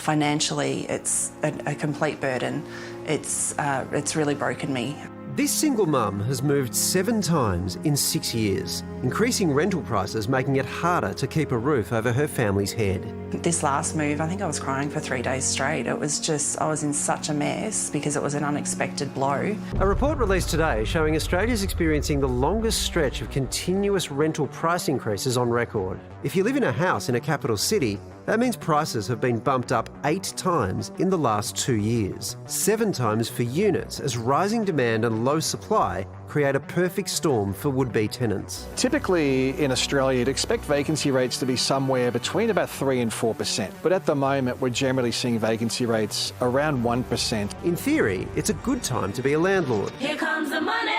financially, it's a complete burden. It's really broken me. This single mum has moved 7 times in 6 years, increasing rental prices, making it harder to keep a roof over her family's head. This last move, I think I was crying for 3 days straight. It was just, I was in such a mess because it was an unexpected blow. A report released today showing Australia's experiencing the longest stretch of continuous rental price increases on record. If you live in a house in a capital city, that means prices have been bumped up 8 times in the last 2 years. 7 times for units, as rising demand and low supply create a perfect storm for would-be tenants. Typically in Australia, you'd expect vacancy rates to be somewhere between about 3 and 4%. But at the moment, we're generally seeing vacancy rates around 1%. In theory, it's a good time to be a landlord. Here comes the money.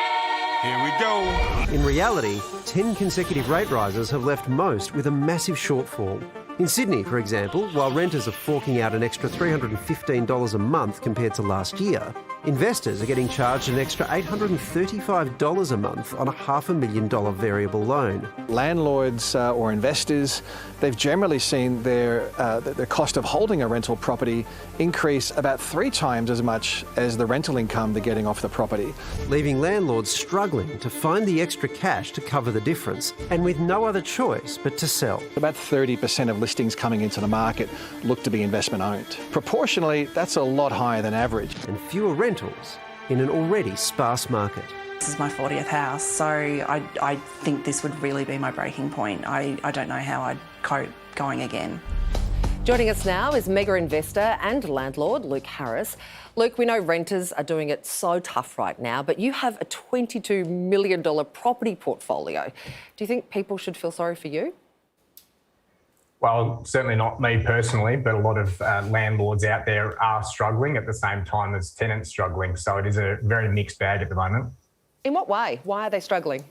Here we go. In reality, 10 consecutive rate rises have left most with a massive shortfall. In Sydney, for example, while renters are forking out an extra $315 a month compared to last year, investors are getting charged an extra $835 a month on a $500,000 variable loan. Landlords or investors, they've generally seen their cost of holding a rental property increase about 3 times as much as the rental income they're getting off the property. Leaving landlords struggling to find the extra cash to cover the difference, and with no other choice but to sell. About 30% of listings coming into the market look to be investment owned. Proportionally, that's a lot higher than average. And fewer rentals in an already sparse market. This is my 40th house, so I think this would really be my breaking point. I don't know how I'd cope going again. Joining us now is mega investor and landlord Luke Harris. Luke, we know renters are doing it so tough right now, but you have a $22 million property portfolio. Do you think people should feel sorry for you? Well, certainly not me personally, but a lot of landlords out there are struggling at the same time as tenants struggling. So it is a very mixed bag at the moment. In what way? Why are they struggling?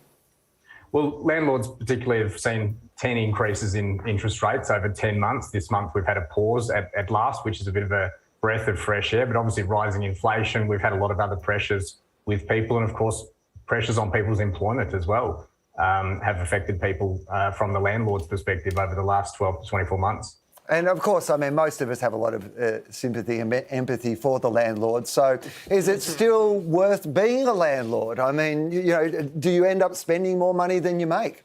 Well, landlords particularly have seen 10 increases in interest rates over 10 months. This month we've had a pause at last, which is a bit of a breath of fresh air, but obviously rising inflation. We've had a lot of other pressures with people, and of course, pressures on people's employment as well. Have affected people from the landlord's perspective over the last 12 to 24 months. And of course, I mean, most of us have a lot of sympathy and empathy for the landlord. So is it still worth being a landlord? I mean, you know, do you end up spending more money than you make?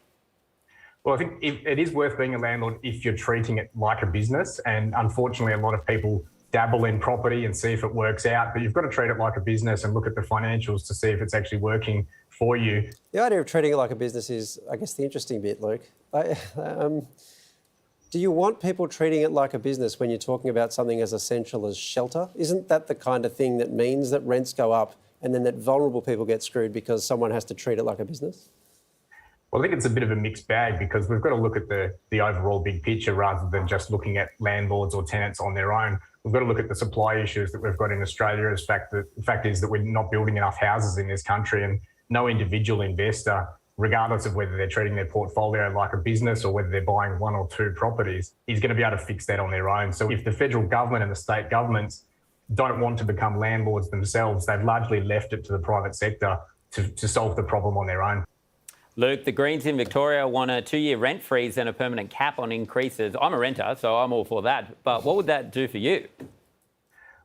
Well, I think it is worth being a landlord if you're treating it like a business. And unfortunately, a lot of people dabble in property and see if it works out, but you've got to treat it like a business and look at the financials to see if it's actually working for you. The idea of treating it like a business is, I guess, the interesting bit, Luke. Do you want people treating it like a business when you're talking about something as essential as shelter? Isn't that the kind of thing that means that rents go up and then that vulnerable people get screwed because someone has to treat it like a business? Well, I think it's a bit of a mixed bag because we've got to look at the overall big picture rather than just looking at landlords or tenants on their own. We've got to look at the supply issues that we've got in Australia. The fact is that we're not building enough houses in this country, and no individual investor, regardless of whether they're treating their portfolio like a business or whether they're buying 1 or 2 properties, is going to be able to fix that on their own. So if the federal government and the state governments don't want to become landlords themselves, they've largely left it to the private sector to solve the problem on their own. Luke, the Greens in Victoria want a 2-year rent freeze and a permanent cap on increases. I'm a renter, so I'm all for that. But what would that do for you?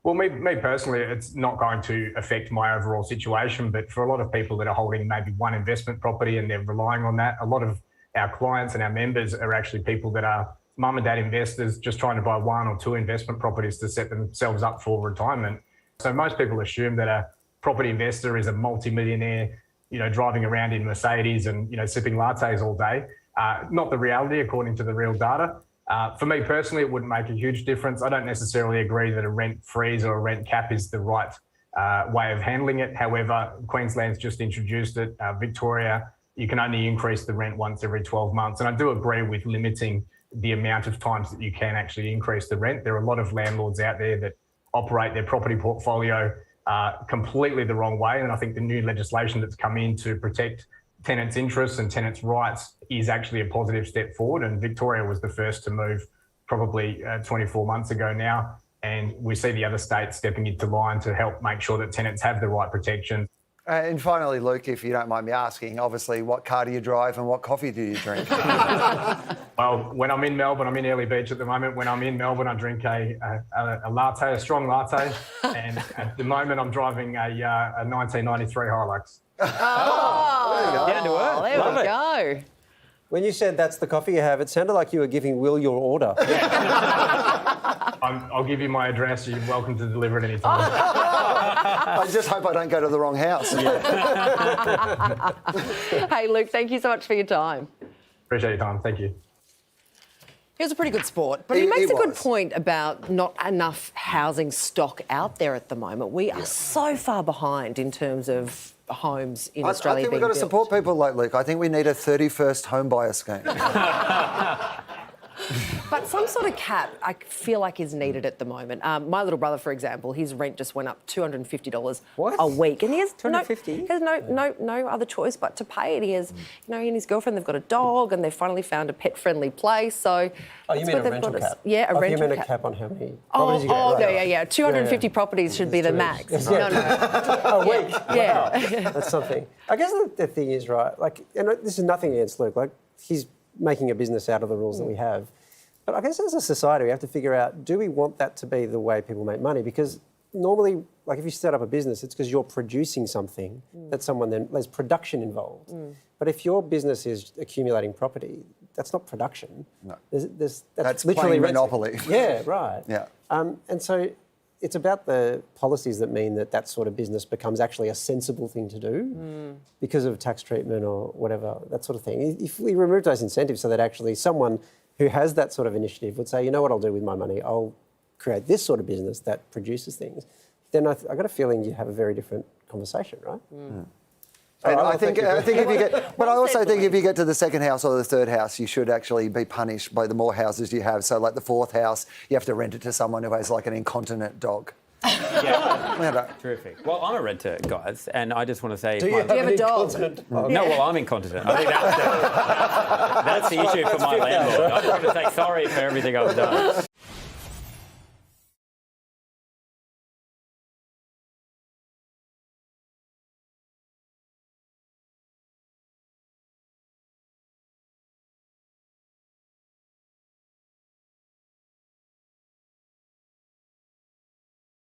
Well, me personally, it's not going to affect my overall situation, but for a lot of people that are holding maybe 1 investment property and they're relying on that, a lot of our clients and our members are actually people that are mum and dad investors just trying to buy 1 or 2 investment properties to set themselves up for retirement. So most people assume that a property investor is a multi-millionaire, you know, driving around in Mercedes and, you know, sipping lattes all day. Not the reality, according to the real data. For me personally, it wouldn't make a huge difference. I don't necessarily agree that a rent freeze or a rent cap is the right way of handling it. However, Queensland's just introduced it. Victoria, you can only increase the rent once every 12 months. And I do agree with limiting the amount of times that you can actually increase the rent. There are a lot of landlords out there that operate their property portfolio completely the wrong way. And I think the new legislation that's come in to protect tenants' interests and tenants' rights is actually a positive step forward. And Victoria was the first to move probably 24 months ago now. And we see the other states stepping into line to help make sure that tenants have the right protection. And finally, Luke, if you don't mind me asking, obviously, what car do you drive and what coffee do you drink? Well, when I'm in Melbourne, I'm in Early Beach at the moment. When I'm in Melbourne, I drink a latte, a strong latte. And at the moment, I'm driving a 1993 Hilux. Down to earth. There Love we it. go. When you said that's the coffee you have, it sounded like you were giving Will your order. I'll give you my address. You're welcome to deliver it anytime. I just hope I don't go to the wrong house. Hey, Luke, thank you so much for your time. Appreciate your time. Thank you. He was a pretty good sport, but he He makes a good was. point about not enough housing stock out there at the moment. We are so far behind in terms of homes in I Australia think being we've got to built. support people like Luke. I think we need a 31st home buyer scheme. But some sort of cap, I feel like, is needed at the moment. My little brother, for example, his rent just went up $250 a week, and he has no other choice but to pay it. He has, he and his girlfriend, they've got a dog, and they've finally found a pet-friendly place. So, Oh, you that's mean what a they've rental got to- cap? Yeah, a Oh, rental you mean cap. a cap on how many properties you get? Oh, Right. yeah. 250 properties should be the max. No. A week. Yeah. That's something. I guess the thing is, right, like, and this is nothing against Luke, like, he's making a business out of the rules that we have. But I guess as a society, we have to figure out, do we want that to be the way people make money? Because normally, like if you set up a business, it's because you're producing something that someone then, there's production involved. But if your business is accumulating property, that's not production. No. That's playing literally renting. Monopoly. Yeah, right. Yeah. And so it's about the policies that mean that that sort of business becomes actually a sensible thing to do because of tax treatment or whatever, that sort of thing. If we remove those incentives so that actually someone who has that sort of initiative would say, you know what I'll do with my money? I'll create this sort of business that produces things. Then I've got a feeling you have a very different conversation, right? And I think if you get, but I also think if you get to the second house or the third house, you should actually be punished by the more houses you have. So, like the fourth house, you have to rent it to someone who has like an incontinent dog. Yeah. Terrific. Well, I'm a renter, guys, and I just want to say... Do you have a dog? No, well, I'm incontinent. I think that's the issue for my landlord. I just want to say sorry for everything I've done.